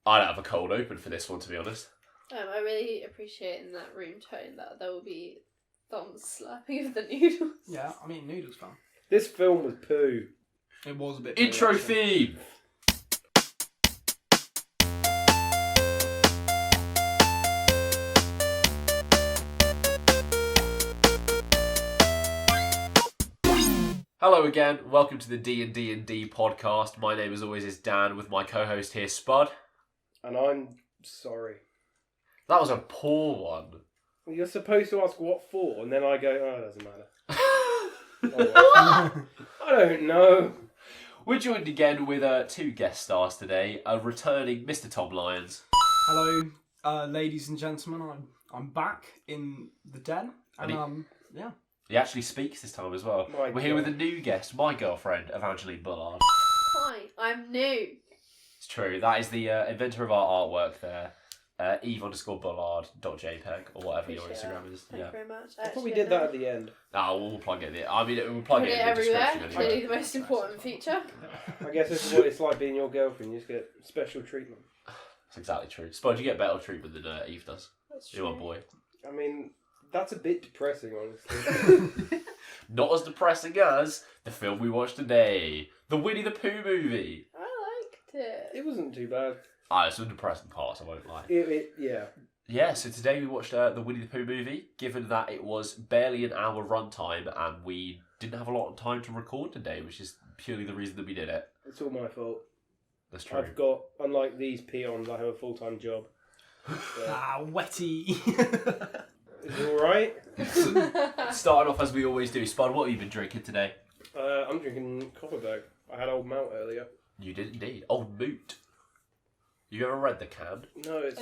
I don't have a cold open for this one, to be honest. I really appreciate in that room tone that there will be Thom's slapping of the noodles. Yeah, I mean, noodles fun. This film was poo. It was a bit. Intro poo, theme! Hello again, welcome to the DNDND podcast. My name as always is Dan with my co-host here, Spud. And I'm sorry. That was a poor one. You're supposed to ask what for, and then I go, oh, it doesn't matter. I don't know. We're joined again with two guest stars today, returning Mr. Tom Lyons. Hello, ladies and gentlemen. I'm back in the den, and yeah. He actually speaks this time as well. We're here with a new guest, my girlfriend, Evangeline Bullard. Hi, I'm new. It's true. That is the inventor of our artwork there. Eve_Bullard.jpg or whatever your Instagram is. Thank you very much. I thought we did that at the end. We'll plug it there. I mean, we'll plug Put it it in the everywhere. description. Anyway. Clearly the most important feature. I guess this is what it's like being your girlfriend. You just get special treatment. That's exactly true. Spud, you get better treatment than Eve does. That's You're true. my boy. I mean, that's a bit depressing, honestly. Not as depressing as the film we watched today, the Winnie the Pooh movie. I liked it. It wasn't too bad. There's some depressing parts, I won't lie. Yeah. Yeah, so today we watched the Winnie the Pooh movie, given that it was barely an hour runtime and we didn't have a lot of time to record today, which is purely the reason that we did it. It's all my fault. That's true. I've got, unlike these peons, I have a full-time job. So. Wetty. Is it alright? Starting off as we always do, Spud, what have you been drinking today? I'm drinking Copperberg. I had Old Malt earlier. You did indeed. Old Moot. You ever read the can? No, it's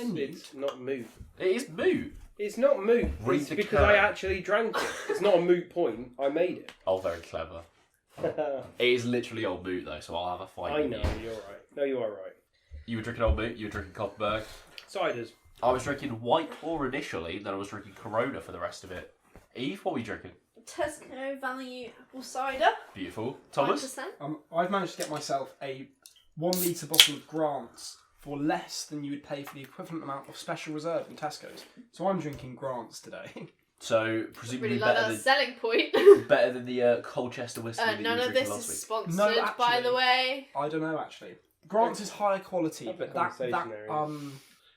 not moot. It is Moot. It's not moot. Read It's the because can. I actually drank it. It's not a moot point. I made it. Oh, very clever. It is literally Old Moot though, so I'll have a fight. I with know, you. you're right. No, you are right. You were drinking Old Moot, you were drinking Copperberg. Ciders. I was drinking White Claw initially, then I was drinking Corona for the rest of it. Eve, what were you drinking? Tesco Value Apple Cider. Beautiful. Thomas? 5%. I've managed to get myself a 1 litre bottle of Grants for less than you would pay for the equivalent amount of Special Reserve in Tesco's. So I'm drinking Grants today. So, presumably Really like better, that selling point. better than the Colchester whiskey that you None were of drinking this last is week. sponsored, No, by actually. the way. I don't know actually. Grants is higher quality, Have a but conversation area.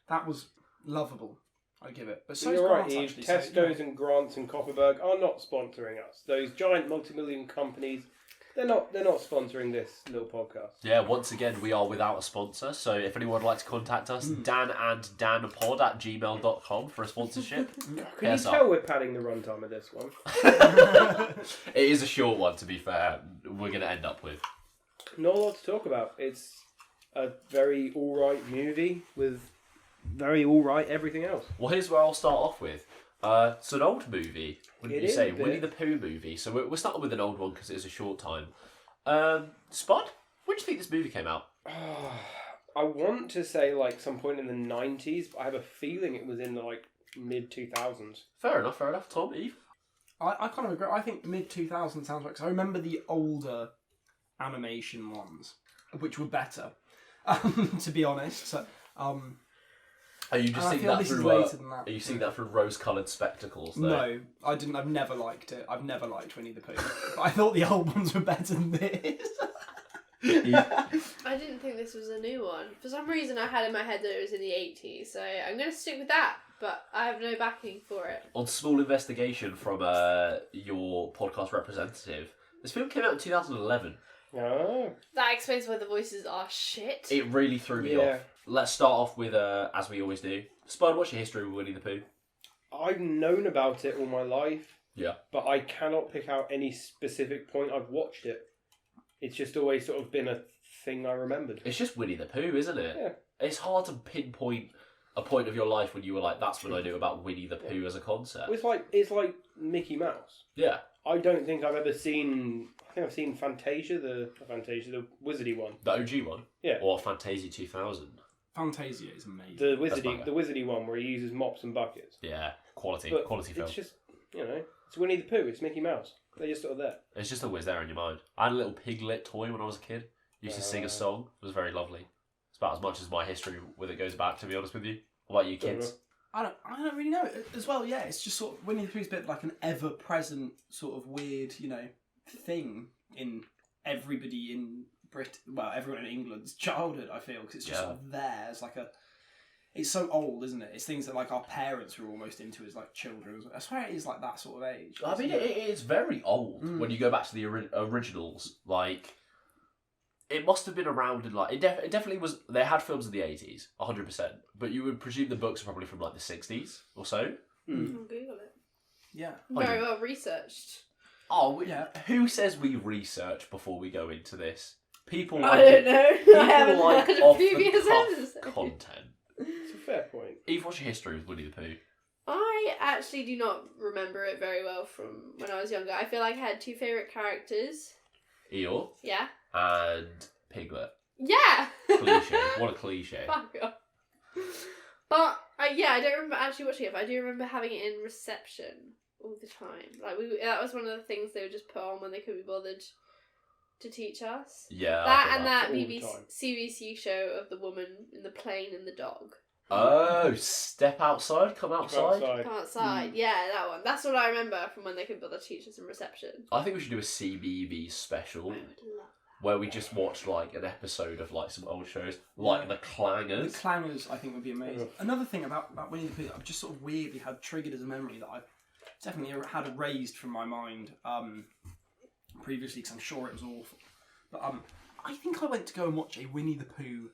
that was lovable. I give it. But so You're is right, Grants Eve. actually. so, Tesco's and Grants and Copperberg are not sponsoring us. Those giant multi-million companies, they're not sponsoring this little podcast. Yeah, once again, we are without a sponsor, so if anyone would like to contact us, dananddanpod@gmail.com for a sponsorship. Can you tell we're padding the runtime of this one? It is a short one, to be fair, we're going to end up with. Not a lot to talk about. It's a very alright movie with very alright everything else. Well, here's where I'll start off with. It's an old movie, wouldn't It you is say? a bit. Winnie the Pooh movie. So we're starting with an old one because it is a short time. Spud, when do you think this movie came out? I want to say like some point in the 90s, but I have a feeling it was in the like mid-2000s. Fair enough. Tom, Eve? I kind of agree. I think mid-2000 sounds right, because I remember the older animation ones, which were better, to be honest. So, Are you just I seeing feel that this is through? later than that. Are you seeing that through rose-coloured spectacles? Though? No, I didn't. I've never liked it. I've never liked Winnie the Pooh. But I thought the old ones were better than this. I didn't think this was a new one. For some reason I had in my head that it was in the 80s, so I'm going to stick with that, but I have no backing for it. On small investigation from your podcast representative, this film came out in 2011. Oh. That explains why the voices are shit. It really threw me off. Let's start off with, as we always do, Spud, what's your history with Winnie the Pooh? I've known about it all my life. Yeah. But I cannot pick out any specific point I've watched it. It's just always sort of been a thing I remembered. It's just Winnie the Pooh, isn't it? Yeah. It's hard to pinpoint a point of your life when you were like, that's when I knew about Winnie the Pooh as a concept. It's like Mickey Mouse. Yeah. I don't think I've ever seen... I think I've seen Fantasia, the Wizardy one. The OG one? Yeah. Or Fantasia 2000? Fantasia is amazing. The manga. Wizardy one where he uses mops and buckets. Yeah. Quality But film. it's just, it's Winnie the Pooh, it's Mickey Mouse. They're just sort of there. It's just always there in your mind. I had a little piglet toy when I was a kid. Used to sing a song. It was very lovely. about as much as my history with it goes back, to be honest with you. What about you kids? I don't really know. As well, yeah, it's just sort of Winnie the Pooh's a bit like an ever-present sort of weird, thing in everybody in everyone in England's childhood, I feel, because it's just sort of there as like it's so old, isn't it? It's things that like our parents were almost into as like children. I swear it is like that sort of age. I mean, it is very old when you go back to the originals. Like, it must have been around in like it definitely was. They had films in the 80s, 100%. But you would presume the books are probably from like the 60s or so. I'll Google it. Yeah. Very well researched. Oh yeah. Who says we research before we go into this? People I like don't know. People I haven't like heard off of previous the cuff episodes. content. It's a fair point. Eve, what's your history with Winnie the Pooh? I actually do not remember it very well from when I was younger. I feel like I had two favourite characters. Eeyore Yeah. and Piglet. Yeah! Cliche. What a cliche. Fuck off. But, I don't remember actually watching it, but I do remember having it in reception all the time. Like, that was one of the things they would just put on when they couldn't be bothered to teach us. Yeah. That and that all the BBC show of the woman in the plane and the dog. Oh, step outside, come outside. Come outside. Yeah, that one. That's what I remember from when they couldn't bother to teach us in reception. I think we should do a CBeebies special I would love where we just watch like an episode of like some old shows, like The Clangers. The Clangers, I think, would be amazing. Another thing about Winnie the Pooh, I've just sort of weirdly had triggered as a memory that I've definitely had erased from my mind previously, because I'm sure it was awful. But I think I went to go and watch a Winnie the Pooh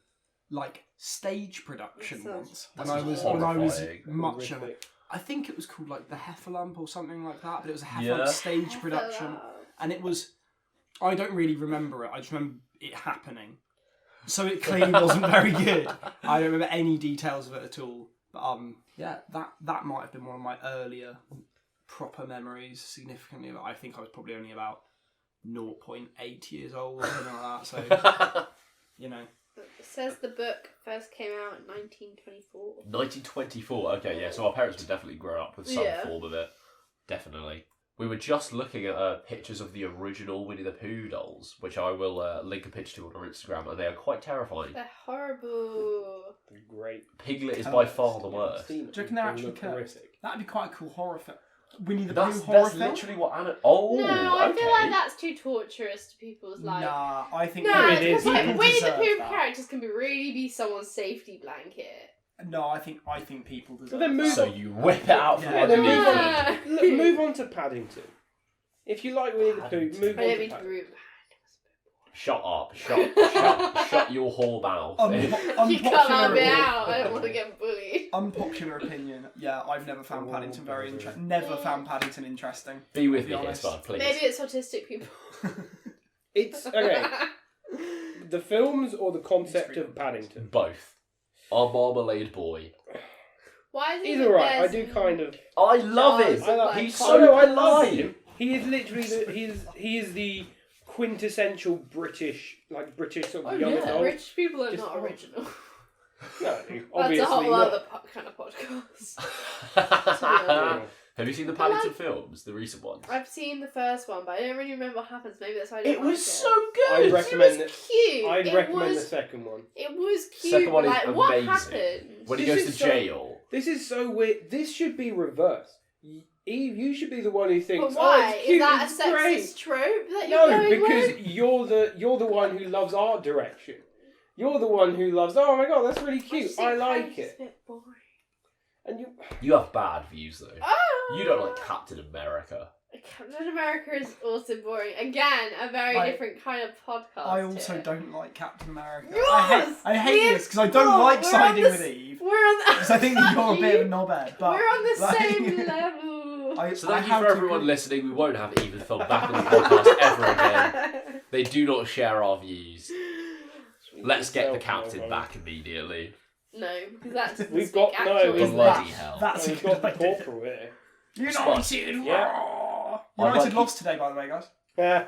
like stage production once when I was horrifying. much of it. I think it was called like the Heffalump or something like that, but it was a Heffalump stage production, and it was. I don't really remember it. I just remember it happening, so it clearly wasn't very good. I don't remember any details of it at all. But yeah, that might have been one of my earlier proper memories. Significantly, I think I was probably only about 0.8 years old or something like that. So It says the book first came out in 1924. 1924. Okay, yeah. So our parents would definitely grow up with some form of it. Definitely. We were just looking at pictures of the original Winnie the Pooh dolls, which I will link a picture to on our Instagram, and they are quite terrifying. They're horrible. They're great. Piglet is by far the worst. do you reckon they're actually cursed? That'd be quite a cool horror film. Winnie the Pooh That's horror film. literally what Anna. Oh, No, I okay. feel like that's too torturous to people's life. Nah, I think No, it is. because like people Winnie the deserve Pooh that. characters can really be someone's safety blanket. No, I think people deserve. then move that. So you whip it out from Yeah, then underneath move it. on. Move on to Paddington. If you like Winnie the Pooh, move I on don't to mean to Paddington. group. Shut up. Shut your whole mouth. You cut that bit out. I don't want to get bullied. Unpopular opinion. Yeah, I've never found Paddington very interesting. Never found Paddington interesting. Be with To be me here, honest. Spud, please. Maybe it's autistic people. It's okay. The films or the concept of Paddington? Both. Our marmalade boy. Why is it Either right. I do kind of. I love him. I like- He's Oh so no, I love polite. him. He is literally he is the quintessential British sort of Oh, young yeah. adult. Rich people are Just- not original. No, That's obviously a whole not. other kind of podcast. Have you seen the Paddington films, the recent ones? I've seen the first one, but I don't really remember what happens. Maybe that's why I didn't It like was it. so good. I'd It recommend was it. cute. I'd It recommend was, the second one. It was cute. Second one is like, what amazing. happened? When he This goes to is so- jail. This is so weird. This should be reversed. Eve, you should be the one who But thinks, why? "Oh, it's cute, Is that a it's sexist great." trope that you're No, going because with? you're the one who loves art direction. You're the one who loves. Oh my god, that's really cute. just I think like Frank's it. a bit boring. And you. You have bad views though. Oh! You don't like Captain America. Captain America is also boring. Again, a very different kind of podcast. I also here. don't like Captain America. Yes! I hate this because I don't We're like on siding the with s- Eve. We're on the. Because I think that you're a bit of a knobhead. But We're on the like, same level. So thank you for everyone listening. We won't have Eve and Phil back on the podcast ever again. They do not share our views. Let's get the captain back immediately. No, because that's We've got- no, actual we've Bloody English. hell. That's a We've good got the idea. corporal here. United! Yeah. United lost today, by the way, guys. Yeah.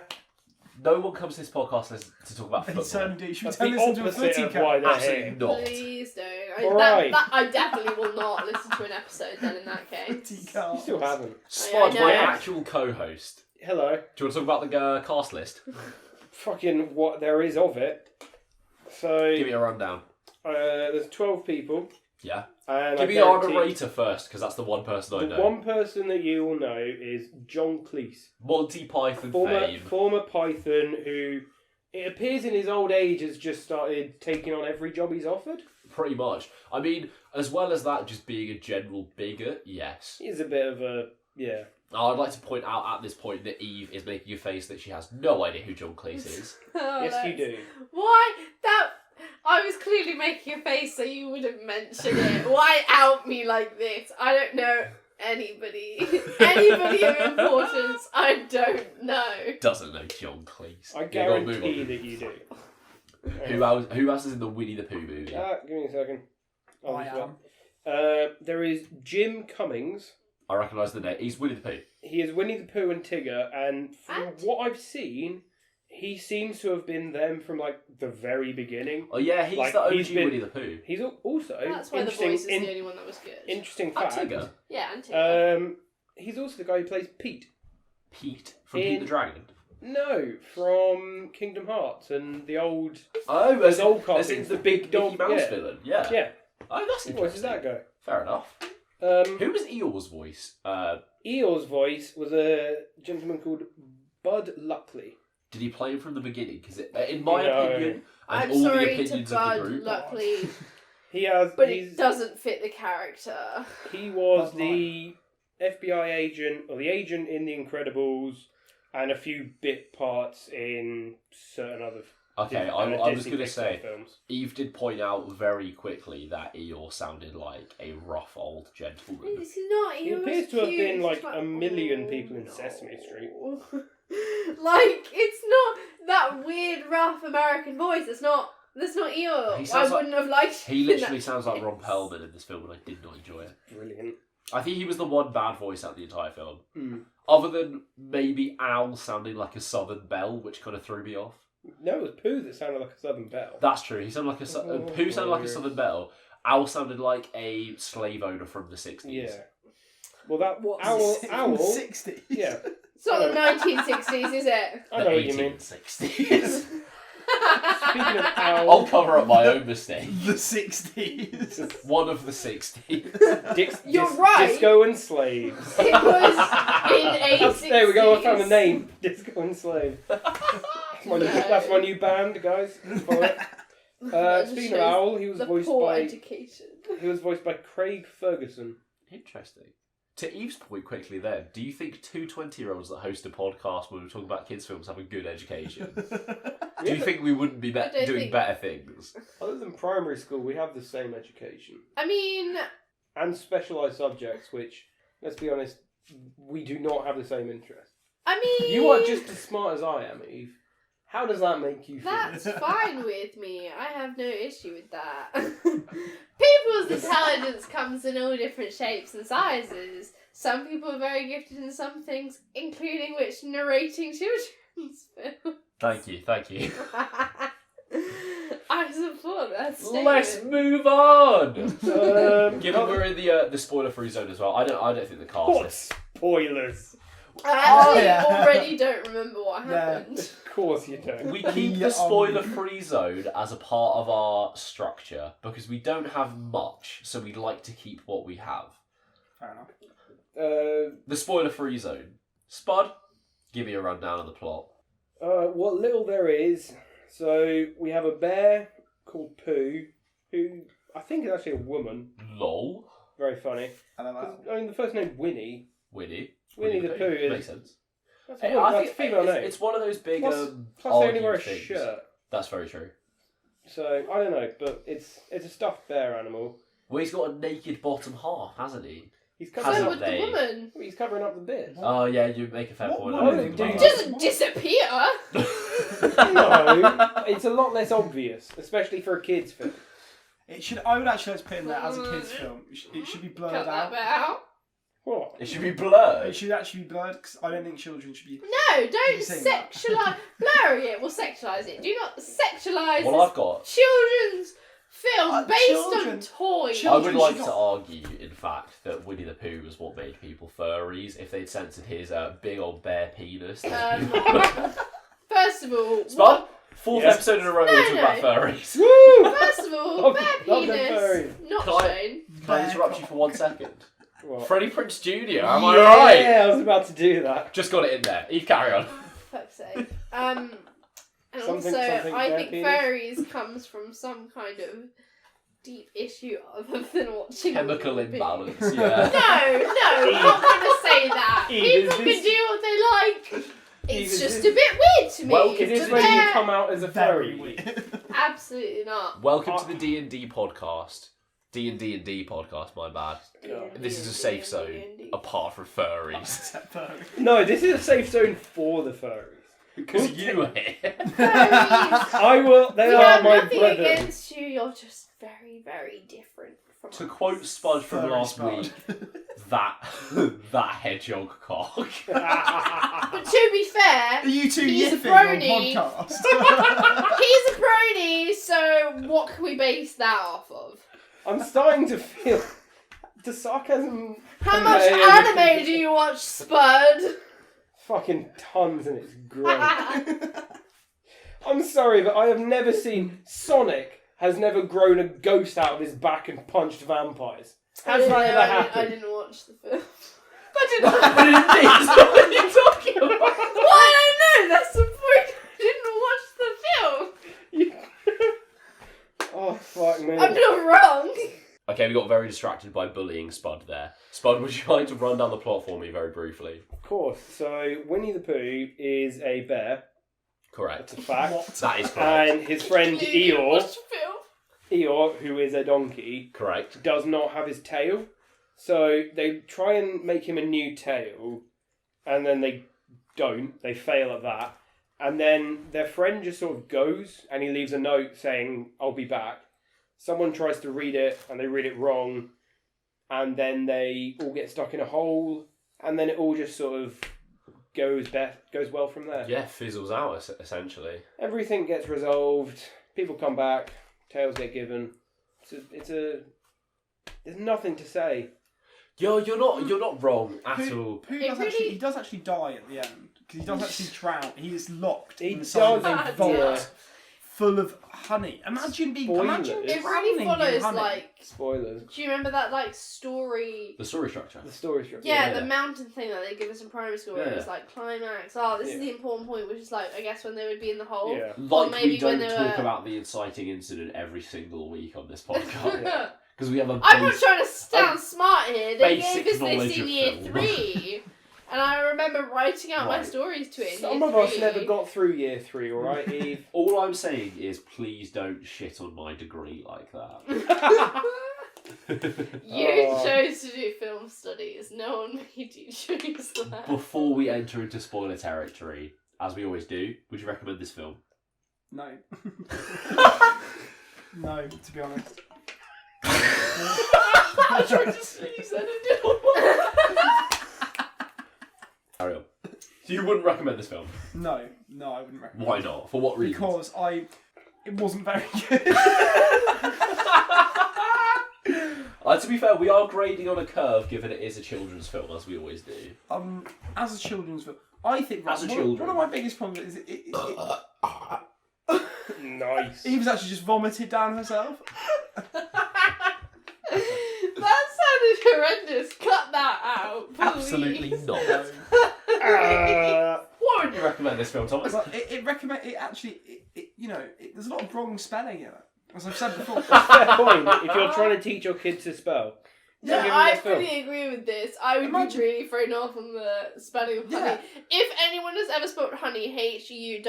No one comes to this podcast to talk about They football. certainly do. Should we That's turn the this into a opposite footy of why cup? they're Absolutely here. not. Please don't. Alright. I definitely will not listen to an episode then in that case. Footy You cup. still haven't. Spud, I my know. actual co-host. Hello. Do you want to talk about the cast list? Fucking what there is of it. So Give me a rundown. There's 12 people. Yeah. And Give me our narrator first, because that's the one person I know. The one person that you will know is John Cleese. Monty Python fame. Former Python who, it appears in his old age, has just started taking on every job he's offered. Pretty much. I mean, as well as that, just being a general bigot, yes. He's a bit of a, yeah. I'd like to point out at this point that Eve is making a face that she has no idea who John Cleese is. Yes, you do. Why? I was clearly making a face so you wouldn't mention it. Why out me like this? I don't know anybody. Anybody of importance, I don't know. Doesn't know John Cleese. I guarantee that you do. Who else is in the Winnie the Pooh movie? Give me a second. I am. There is Jim Cummings. I recognise the name. He's Winnie the Pooh. He is Winnie the Pooh and Tigger, and from what I've seen, he seems to have been them from like the very beginning. Oh yeah, he's the OG Winnie the Pooh. He's also that's why the voice is the only one that was good. Interesting fact. Tigger. Yeah, and Tigger. He's also the guy who plays Pete. Pete from Pete the Dragon. No, from Kingdom Hearts and the old. Oh, as old cartoons, as the big Mickey Mouse villain. Yeah. Yeah. Oh, that's interesting. What does that go? Fair enough. Who was Eeyore's voice? Eeyore's voice was a gentleman called Bud Luckley. Did he play him from the beginning? Because in my opinion, I'm all sorry the opinions to of the Bud group, Luckley, he has, but it doesn't fit the character. He was the FBI agent, or the agent in The Incredibles, and a few bit parts in certain other. Okay, I was going to say, films. Eve did point out very quickly that Eeyore sounded like a rough old gentleman. He's not. He appears to have been like a million people in Sesame Street. Like, it's not that weird, rough American voice. That's not Eeyore. I wouldn't have liked him. He literally sounds like Ron Perlman in this film, and I did not enjoy it. Brilliant. I think he was the one bad voice out the entire film. Mm. Other than maybe Owl sounding like a Southern Belle, which kind of threw me off. No, it was Pooh that sounded like a Southern Belle. That's true. He sounded like Pooh sounded like a Southern Belle. Owl sounded like a slave owner from the 60s. Yeah. Well, that Owl 60s. Yeah. It's not the 1960s, is it? I know what you mean. 1860s. Speaking of Owl, I'll cover up my own mistake. The 60s. One of the 60s. You're right. Disco and Slaves. It was in '60s. There we go. I found a name. Disco and Slave. That's my new band, guys. Speaking of Owl, he was voiced by Craig Ferguson. Interesting. To Eve's point quickly then, do you think two 20-year-olds that host a podcast where we're talking about kids' films have a good education? Do you think we wouldn't be doing better things? Other than primary school, we have the same education. I mean... And specialised subjects, which, let's be honest, we do not have the same interest. I mean... You are just as smart as I am, Eve. How does that make you feel? That's fine with me. I have no issue with that. People's intelligence comes in all different shapes and sizes. Some people are very gifted in some things, including which narrating children's films. Thank you. I support that statement. Let's move on. Given we're in the spoiler-free zone as well, I don't think the cast. What spoilers? I actually already don't remember what happened. Of course you don't. We keep the spoiler-free zone as a part of our structure because we don't have much, so we'd like to keep what we have. Fair enough. The spoiler-free zone. Spud, give me a rundown of the plot. What little there is. So we have a bear called Pooh, who I think is actually a woman. Lol. Very funny. I don't know. I mean, the first name Winnie. Winnie the Pooh is... Makes sense. That's I think a female name. it's one of those big Plus they only wear a things. shirt. That's very true. So, I don't know, but it's a stuffed bear animal. Well, he's got a naked bottom half, hasn't he? He's So covering up would the woman. He's covering up the bit. Oh, yeah, you make a fair What point. woman I didn't do think It about doesn't disappear. No, it's a lot less obvious, especially for a kids' film. I would actually like to put in there as a kids' film. It should be blurred Cut that out. bit out. What? It should be blurred. It should actually be blurred because I don't think children should be. No, don't you saying that? sexualise. Blurring it will sexualise it. Do not sexualise Well, I've got... children's film based children- on toys. I would Children like should to not- argue, in fact, that Winnie the Pooh was what made people furries. If they'd censored his big old bear penis. First of all, Spud, Fourth Yes. episode in a row we're talking about furries. Woo! First of all, Love- bare love them penis, furries. not Can I- shown. Can I interrupt you for 1 second? What? Freddie Prinze Jr., am I Yeah, right? I was about to do that. Just got it in there. Eve, carry on. Fuck's sake. And Something, also, something, I bare think penis? furries comes from some kind of deep issue other than watching Chemical Winnie the Pooh. imbalance, No, yeah. I'm not going to say that. Eve, People is can this- do what they like. Eve, It's is just this- a bit weird to me. Well, Is this but when you they're- come out as a Very furry? weird. Absolutely not. Welcome to the D&D podcast. D&D podcast, my bad. This is a safe zone, D&D. apart from furries. Except furry. No, this is a safe zone for the furries. Because you are here. Furries. I will. They We are have my nothing brethren. against you. You're just very, very different from To us. quote Spud from Furry last Spud. week, that hedgehog cock. But to be fair, Are you two He's a yiffing on brony. podcast? he's a brony, so what can we base that off of? I'm starting to feel the sarcasm. How much convey anime everything. do you watch, Spud? Fucking tons, and it's great. I'm sorry, but I have never seen Sonic has never grown a ghost out of his back and punched vampires. Has that ever I happened? didn't watch the film. That didn't happen indeed. So what are you talking about? Well, I don't know. That's the point. I didn't watch the film. Oh fuck me! I'm not wrong. Okay, we got very distracted by bullying Spud there. Spud, would you like to run down the plot for me very briefly? Of course. So Winnie the Pooh is a bear. Correct. That's a fact. That is correct. And his friend You didn't Eeyore, watch the film. Eeyore, who is a donkey, Correct. does not have his tail. So they try and make him a new tail, and then they don't. They fail at that. And then their friend just sort of goes, and he leaves a note saying, "I'll be back." Someone tries to read it, and they read it wrong. And then they all get stuck in a hole, and then it all just sort of goes well from there. Yeah, fizzles out, essentially. Everything gets resolved. People come back. Tails get given. There's nothing to say. You're not wrong at all. Pooh It does really- actually, he does actually die at the end. Because he does actually drown. He is locked He inside does, a yeah. vault full of honey. Imagine being... Spoilers. Imagine It drowning really in follows honey. like. Spoilers. Do you remember that like story? The story structure. The story structure. Yeah, Yeah. the mountain thing that they give us in primary school, where it was Yeah. like climax. Oh, this is Yeah. the important point, which is like I guess when they would be in the hole. Yeah. Like maybe we don't when they talk were- about the inciting incident every single week on this podcast. Yeah. Because we have a I'm not base... trying to sound smart here. They basic gave us knowledge this in of year film. 3, and I remember writing out my Right. stories to it. In Some year of us 3. never got through year 3, alright, Eve? All I'm saying is please don't shit on my degree like that. You Oh. chose to do film studies. No one made you choose that. Before we enter into spoiler territory, as we always do, would you recommend this film? No. No, to be honest. I tried to say you said it. Carry on. So you wouldn't recommend this film? No, I wouldn't recommend Why it. not? For what reason? Because it wasn't very good. To be fair, we are grading on a curve, given it is a children's film, as we always do. As a children's film, I think As a one children. of my biggest problems is Nice. Eve's actually just vomited down herself. That sounded horrendous. Cut that out, please. Absolutely not. Uh, Why would you recommend this film, Thomas? But there's a lot of wrong spelling in it. As I've said before. fair point. If you're trying to teach your kids to spell. No, don't give them I this film. fully agree with this. I would Imagine- be really thrown off on the spelling of honey. Yeah. If anyone has ever spelled honey, HUNNY,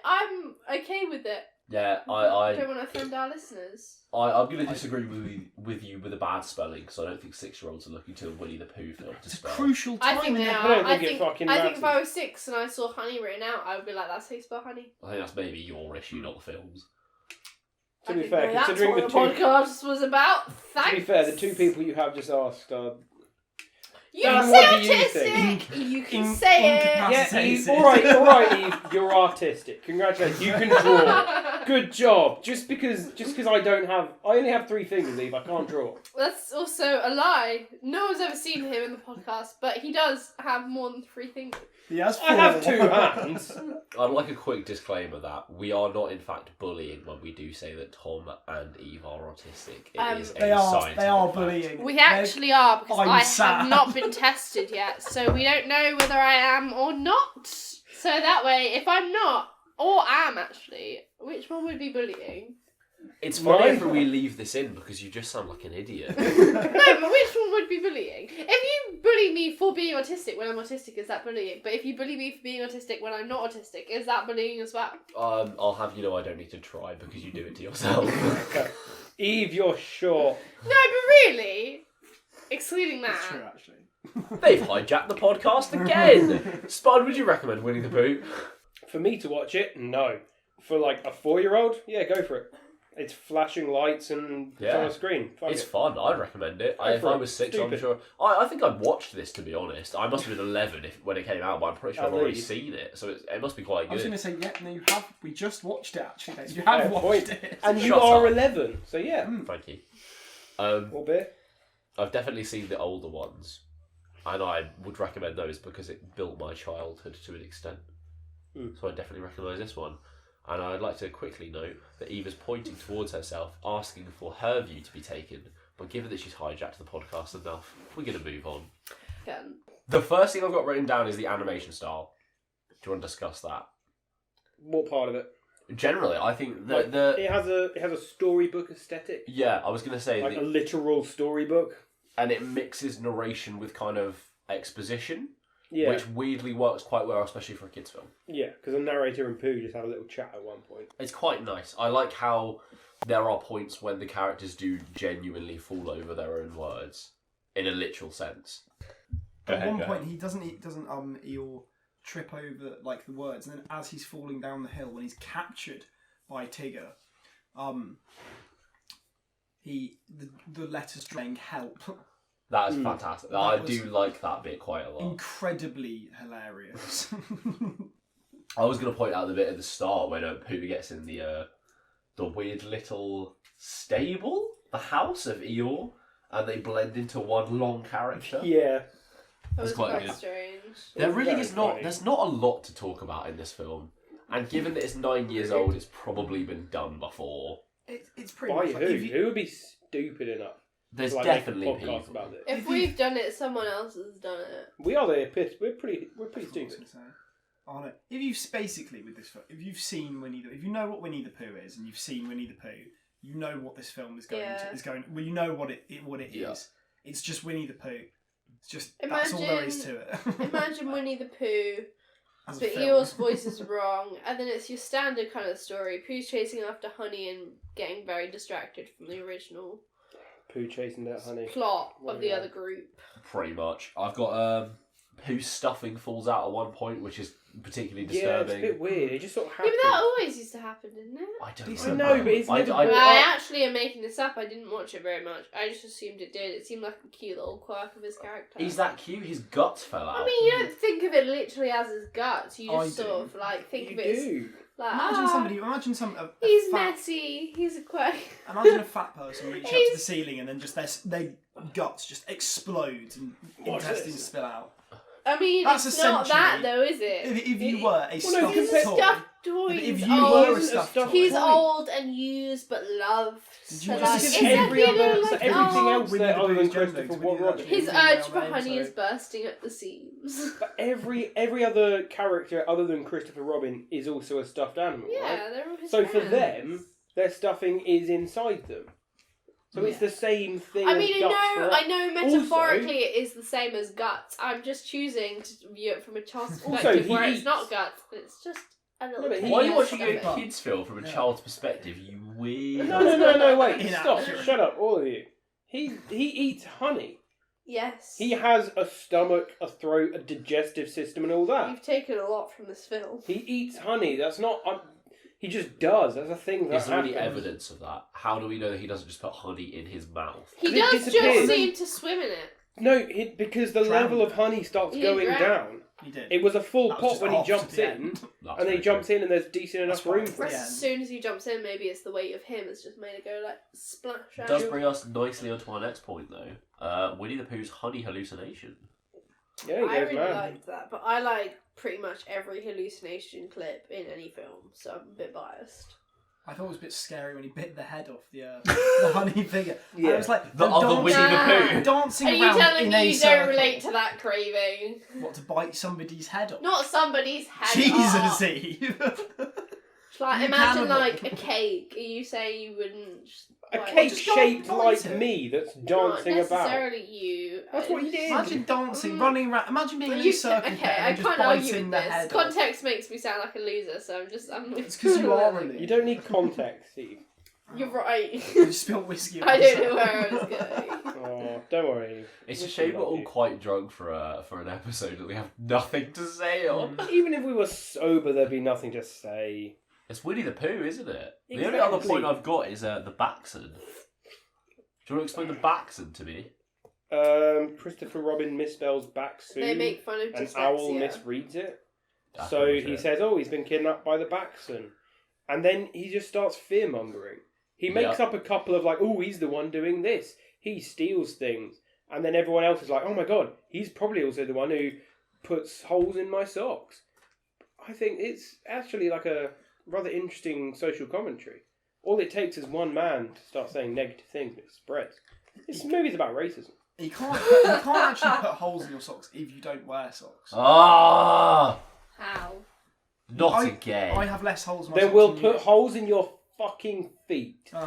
I'm okay with it. Yeah, I don't want to offend our listeners. I'm going to disagree with you with a bad spelling, because I don't think 6-year-olds are looking to a Winnie the Pooh film to It's a spell. crucial time I think in they their are. I don't I think it think, fucking I think if I matters. was 6 and I saw honey written out, I would be like, that's how you spell honey. I think that's maybe your issue, not the film's. To I be didn't fair, know that's considering what the the two, podcast was about. Thanks. to be fair, the two people you have just asked are You Dan, can what do you say think? autistic. You can say it. Yeah, Eve, all right, Eve, you're artistic. Congratulations, you can draw. Good job. Just because I only have 3 fingers, Eve. I can't draw. That's also a lie. No one's ever seen him in the podcast, but he does have more than 3 fingers. He has 4. I have 2 hands. I'd like a quick disclaimer that we are not, in fact, bullying when we do say that Tom and Eve are autistic. It is They a are scientific bullying. fact. We actually are, because I'm I sad. have not been tested yet, so we don't know whether I am or not. So that way, if I'm not, or am actually, which one would be bullying? It's funny if Neither. we leave this in because you just sound like an idiot. No, but which one would be bullying? If you bully me for being autistic when I'm autistic, is that bullying? But if you bully me for being autistic when I'm not autistic, is that bullying as well? I'll have you know I don't need to try because you do it to yourself. Okay. Eve, you're short. No, but really, excluding that. That's true, actually. They've hijacked the podcast again. Spud, would you recommend Winnie the Pooh? For me to watch it, no. For like a 4-year-old, yeah, go for it. It's flashing lights and it's on a screen. Fuck It's it. fun. I'd recommend it. If for I it. was 6, Stupid. I'm sure. I think I'd watched this, to be honest. I must have been 11 when it came out, but I'm pretty sure At I've already least. seen it, so it must be quite I was good. going to say, yeah, no, you have. We just watched it, actually. You Fair have watched point. it. And you Shut are up. 11, so yeah. Thank you. What beer? I've definitely seen the older ones, and I would recommend those because it built my childhood to an extent. So I definitely recognise this one. And I'd like to quickly note that Eva's pointing towards herself, asking for her view to be taken, but given that she's hijacked the podcast enough, we're going to move on. Again. The first thing I've got written down is the animation style. Do you want to discuss that? What part of it? Generally, I think Like, the it has a storybook aesthetic, yeah, I was going to say, like a literal storybook. and it mixes narration with kind of exposition, Yeah, which weirdly works quite well, especially for a kids' film. yeah, because the narrator and Pooh just have a little chat at one point. It's quite nice. I like how there are points when the characters do genuinely fall over their own words in a literal sense. At one point, he doesn't Eeyore trip over like the words, and then as he's falling down the hill, when he's captured by Tigger, the letters saying help. That is fantastic. That I was do like that bit quite a lot. Incredibly hilarious. I was going to point out the bit at the start when Pooh gets in the weird little stable, the house of Eeyore, and they blend into one long character. Yeah, That was quite quite good. strange. There really Very is not. funny. There's not a lot to talk about in this film, and given that it's 9 years old, it's probably been done before. It's pretty by much like who? if you- Who would be stupid enough There's to like, definitely make a podcast people. about it? If we've done it, someone else has done it. We are the pit. We're pretty I was stupid. gonna say. Oh, no. If you've basically with this film, if you've seen if you know what Winnie the Pooh is, and you've seen Winnie the Pooh, you know what this film is going Yeah. to is going. Well, you know what it Yeah. is. It's just Winnie the Pooh. It's just that's all there is to it. Imagine Winnie the Pooh, As a but film. Eeyore's voice is wrong, and then it's your standard kind of story. Pooh's chasing after honey and getting very distracted from the original Pooh chasing that honey. plot of the Yeah. other group. Pretty much. I've got Pooh's stuffing falls out at one point, which is particularly Yeah, it's disturbing. a bit weird. It just sort of Yeah, happened. but that always used to happen, didn't it? I don't I know. know, but it's never I brought I up. actually am making this up. I didn't watch it very much. I just assumed it did. It seemed like a cute little quirk of his character. He's that cute. His guts fell out. I mean, you don't think of it literally as his guts. You I just do. sort of like think You of it as do. like Imagine a he's fat, messy. He's a quirk. Imagine a fat person reach up to the He's- ceiling and then just their guts just explode and Watch intestines this. spill out. I mean, That's it's not that essentially- though, is it? If you were a no, stuffed He's compare- a toy, stuffed toy. if He's you old. were a He's a stuffed stuffed toy, He's toy. old and used but loved. Did So you like, just is see that every feeling other, like, so everything oh, else Winnie there the other than Pooh's gender, Christopher because Winnie the Rogers. Pooh- His female urge for name, honey so- is bursting at the seams. But every other character other than Christopher Robin is also a stuffed animal, right? Yeah, they're all his So for friends. them, their stuffing is inside them. So it's the same thing. I as mean, guts for us. I know metaphorically it is the same as guts. I'm just choosing to view it from a child's Also, perspective he where eats. it's not guts. It's just a little No, but bit he Why are you eats watching stuffing. a kids' film from a child's perspective? You weird. No, wait, stop. Inaccurate. Shut up, all of you. He eats honey. Yes. He has a stomach, a throat, a digestive system and all that. You've taken a lot from this film. He eats honey. That's not... he just does. That's a thing that Is there any happens. evidence of that? How do we know that he doesn't just put honey in his mouth? He It does disappears. just seem to swim in it. No, because the level of honey starts going down. He did. It was a full That was pot just when he after jumps the in, end. That's and then he very jumps true. in, and there's decent enough That's fine. room for Yeah. it. As soon as he jumps in, maybe it's the weight of him that's just made it go like splash It out. does bring us nicely onto our next point, though. Winnie the Pooh's honey hallucination. Yeah, he I goes really mad. liked that, but I like pretty much every hallucination clip in any film, so I'm a bit biased. I thought it was a bit scary when he bit the head off the honey figure. Yeah. I was like, The other Winnie the Pooh. dancing Are you around telling in me a you circle. don't relate to that craving? What, to bite somebody's head off? Not somebody's head Jesus, off. Eve. It's like, You imagine cannibal. like a cake. You say you wouldn't. Just, A like, cake just go shaped and like bite it. me that's not dancing about. necessarily you. That's what he did. Imagine dancing, running around. Imagine being in a circle Okay, pit I and just can't argue biting with the this. head off. Context makes me sound like a loser, so I'm. It's 'cause you are a loser. You don't need context, Steve. You're right. You spilled whiskey on I don't know yourself. where I was going. Oh, don't worry. It's a We shame still we're love all you. quite drunk for an episode that we have nothing to say on. Even if we were sober, there'd be nothing to say. It's Winnie the Pooh, isn't it? The only other point I've got is the Baxon. Do you want to explain the Baxon to me? Christopher Robin misspells Baxu. They make fun of and dyslexia. Owl misreads it. That's So pretty he true. says, "Oh, he's been kidnapped by the Baxon," and then he just starts fear mongering. He makes up a couple of like, "Oh, he's the one doing this. He steals things," and then everyone else is like, "Oh my god, he's probably also the one who puts holes in my socks." I think it's actually like a rather interesting social commentary. All it takes is one man to start saying negative things, and it spreads. This movie's about racism. You can't actually put holes in your socks if you don't wear socks. Ah, How? not again. I have less holes in my Then socks we'll than you put holes in your fucking feet. do.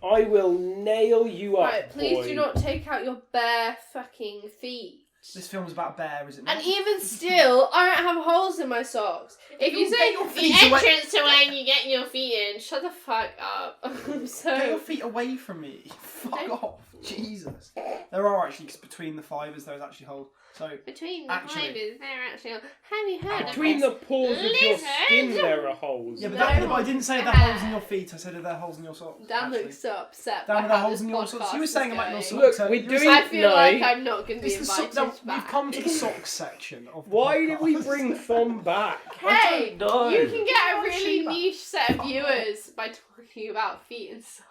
I will nail you up, Right, please boy. do not take out your bare fucking feet. This film's about a bear, is it not? And even still, I don't have holes in my socks. If you Get say your the feet away- entrance to when you get your feet in, shut the fuck up. I'm Get your so. feet away from me. Fuck Don't- off. Jesus. There are actually, 'cause between the fibres, there's actually holes. So, Between the Actually- fibres, there actually. Have you heard of Between this? the pores of your Lizard. skin, there are holes. yeah, but, No. but I didn't say there are holes in your feet. I said are there holes in your socks. Dan actually. looks so upset. Dan, by are there how holes this in your socks? You were podcast saying is about your going. socks. Look, we're You were doing- saying- I feel like No. I'm not going to be It's the invited so- back. we've come to the socks section of the Why did we podcast. bring Thom back? Hey, don't know. you can get a Why is really she back? niche set of viewers by talking about feet and socks.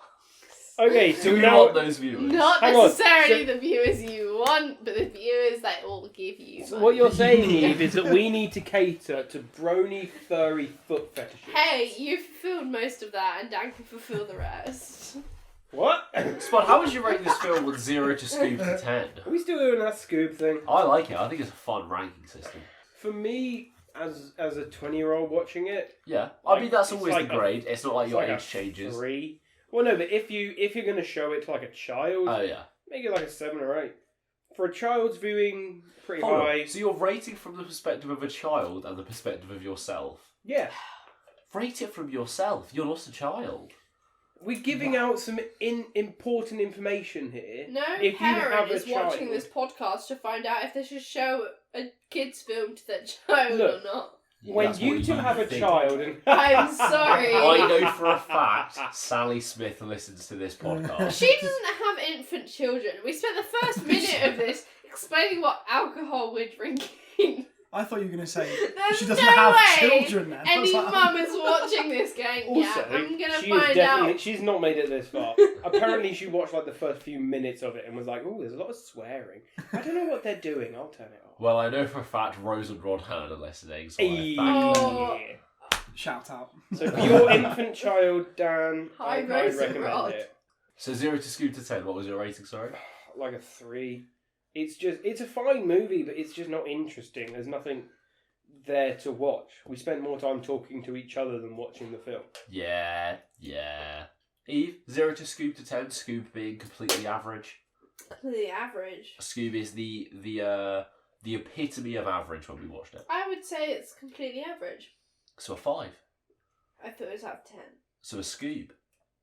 Okay, so Do you now want those viewers? Not Hang on, necessarily so- the viewers you want, but the viewers that will give you. so money. what you're saying, Eve, is that we need to cater to brony, furry foot fetishes. Hey, you fulfilled most of that, and Dan can fulfill the rest. What? Spud, how would you rate this film with 0 to Scoob to 10? Are we still doing that Scoob thing? I like it. I think it's a fun ranking system. For me, as a 20-year-old watching it, Yeah, I mean that's It's always like the a- grade. It's not like it's your like a age changes. 3. Well, no, but if you're going to show it to like a child, Oh yeah. make it like a 7 or 8. For a child's viewing, pretty Hold high. on. So you're rating from the perspective of a child and the perspective of yourself. Yeah. Rate it from yourself. You're not a child. We're giving out some important information here. No If you have parent a is watching child- this podcast to find out if they should show a kids' film to their child Look. or not. When That's you what two have a think. child and I'm sorry. I know for a fact Sally Smith listens to this podcast. She doesn't have infant children. We spent the first minute of this explaining what alcohol we're drinking. I thought you were going to say There's she doesn't no have way children then. I Any was like, mum is watching this going, yeah, also, I'm going to she is find definitely out. she's not made it this far. Apparently she watched like the first few minutes of it and was like, "Oh, there's a lot of swearing. I don't know what they're doing. I'll turn it off." Well, I know for a fact Rose and Ron Hannah are listening, so Hey. I thank them. Oh. Shout out. So for your infant child, Dan, Hi, I'd Rose and recommend Rod. it. So 0 to Scoob to 10, what was your rating, sorry? Like a 3. It's a fine movie, but it's just not interesting. There's nothing there to watch. We spent more time talking to each other than watching the film. Yeah. Eve, 0 to Scoob to 10, Scoob being completely average. The average. Scoob is the epitome of average when we watched it. I would say it's completely average. So a 5. I thought it was out of 10. So a Scoob.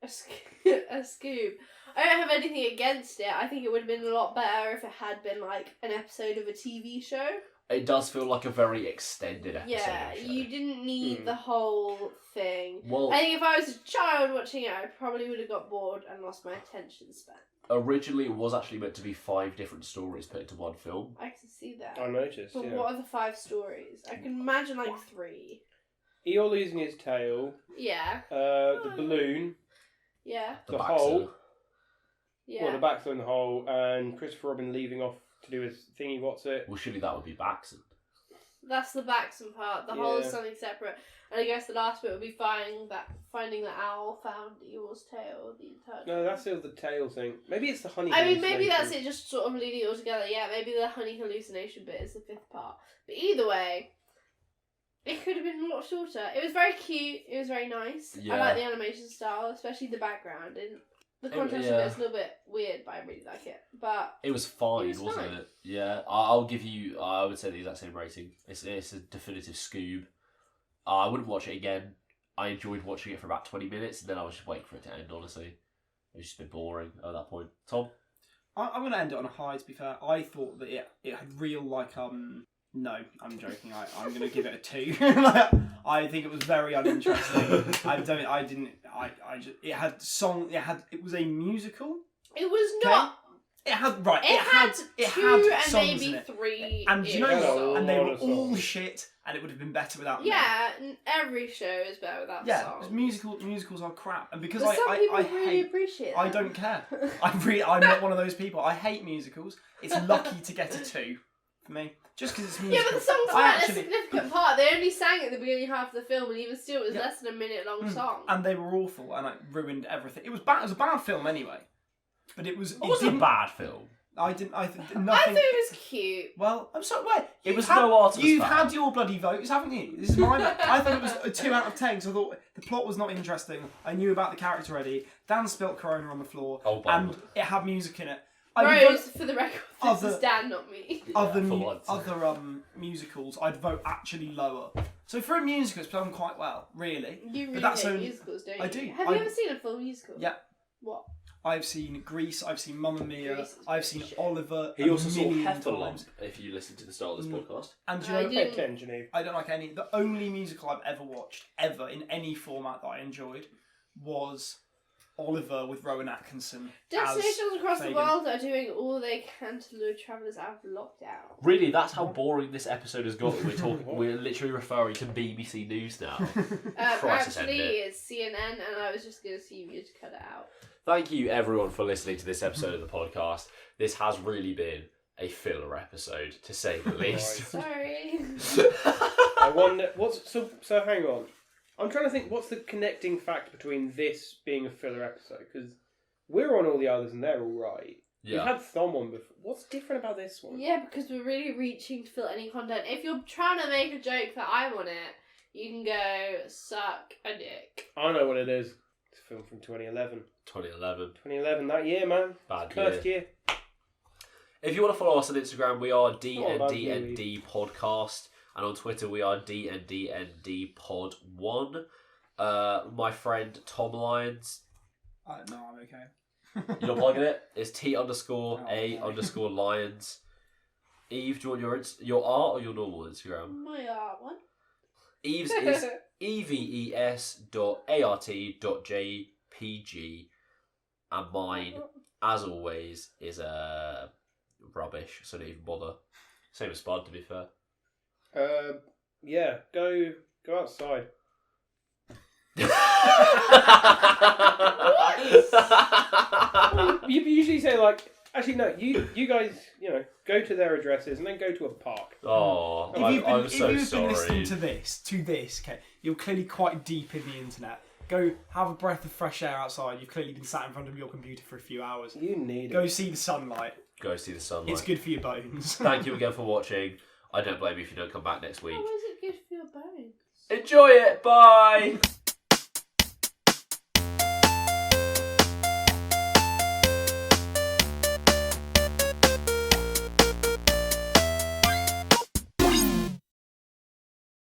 A Scoob. I don't have anything against it. I think it would have been a lot better if it had been like an episode of a TV show. It does feel like a very extended episode. Yeah, of a show. you didn't need Mm. the whole thing. Well, I think if I was a child watching it, I probably would have got bored and lost my attention span. originally it was actually meant to be 5 different stories put into one film. I can see that. I noticed, But yeah. what are the 5 stories? I can imagine like 3. Eeyore losing his tail. Yeah. The balloon. Yeah. The hole. Yeah. Well, the Baxter in the hole, and Christopher Robin leaving off to do his thingy. What's it? Well, surely that would be Baxter. That's the Baxton part. The whole is something separate. And I guess the last bit would be finding the owl found Eeyore's tail the entire time. No, that's still the tail thing. Maybe it's the honey. I mean, maybe that's it, just sort of leading it all together. Yeah, maybe the honey hallucination bit is the 5th part. But either way, it could have been a lot shorter. It was very cute. It was very nice. Yeah. I like the animation style, especially the background. And the contrast of it is a little bit weird, but I really like it. But it was fine, it was wasn't fine. it? Yeah, I'll give you. I would say the exact same rating. It's a definitive Scoob. I wouldn't watch it again. I enjoyed watching it for about 20 minutes, and then I was just waiting for it to end. Honestly, it was just a bit boring at that point. Tom, I'm going to end it on a high. To be fair, I thought that it had real No, I'm joking. I'm going to give it a 2. I think it was very uninteresting. It was a musical. it was not. It had 2 and songs maybe in it. 3. And you know what? And they were songs. all shit, and it would have been better without them. Yeah, every show is better without songs. Musicals are crap, and because But some people I really hate. appreciate that. I don't care. I'm not one of those people. I hate musicals. It's lucky to get a 2 for me, just because it's musical. Yeah, but the songs weren't a significant part. They only sang at the beginning half of the film, and even still, it was less than a minute-long song. And they were awful, and it ruined everything. It was bad. It was a bad film anyway, but it was. it wasn't a bad film. I think I nothing. thought it was cute. Well, I'm sorry. Wait, It was no Artemis You've Fowl. had your bloody votes, haven't you? This is my vote. I thought it was a 2 out of 10 because I thought the plot was not interesting. I knew about the character already. Dan spilt Corona on the floor, and it had music in it. Rose, for the record, this is Dan, not me. Other musicals, I'd vote actually lower. So for a musical, it's done quite well, really. You really that's hate only- musicals, don't you? I do. Have you ever seen a full musical? Yeah. What? I've seen Grease, I've seen Mamma Mia, Grease is I've seen shit. Oliver He also a saw million Heffalump, times. if you listen to the start of this podcast. And do I you know, Pay attention, Eve. I don't like any. The only musical I've ever watched, ever, in any format that I enjoyed, was Oliver with Rowan Atkinson. Destinations across Fagin. the world are doing all they can to lure travellers out of lockdown. Really, that's how boring this episode has got. We're literally referring to BBC News now. Crisis Actually, ended. it's CNN, and I was just going to see you to cut it out. Thank you, everyone, for listening to this episode of the podcast. This has really been a filler episode, to say the least. Sorry. I wonder so hang on. I'm trying to think what's the connecting fact between this being a filler episode, because we're on all the others and they're all right. Yeah. You've had Thom on before. What's different about this one? Yeah, because we're really reaching to fill any content. If you're trying to make a joke that I'm on it, you can go suck a dick. I know what it is. It's a film from 2011. 2011. 2011, that year, man. Bad Cursed year. If you want to follow us on Instagram, we are about DNDND Podcast. And on Twitter, we are DNDND Pod 1. My friend Tom Lyons. No, I'm okay. You're not plugging it? It's T_A_Lyons. Eve, do you want your art or your normal Instagram? My art one. Eve's is eves.art.jpg. And mine, as always, is rubbish, so don't even bother. Same as Spud, to be fair. Yeah, go outside. You usually say actually no, you guys, go to their addresses and then go to a park. Oh, I'm so if you've sorry. been listening to this, okay, you're clearly quite deep in the internet. Go have a breath of fresh air outside. You've clearly been sat in front of your computer for a few hours. You need Go it. see the sunlight. Go see the sunlight. It's good for your bones. Thank you again for watching. I don't blame you if you don't come back next week. How is it good for your bones? Enjoy it. Bye.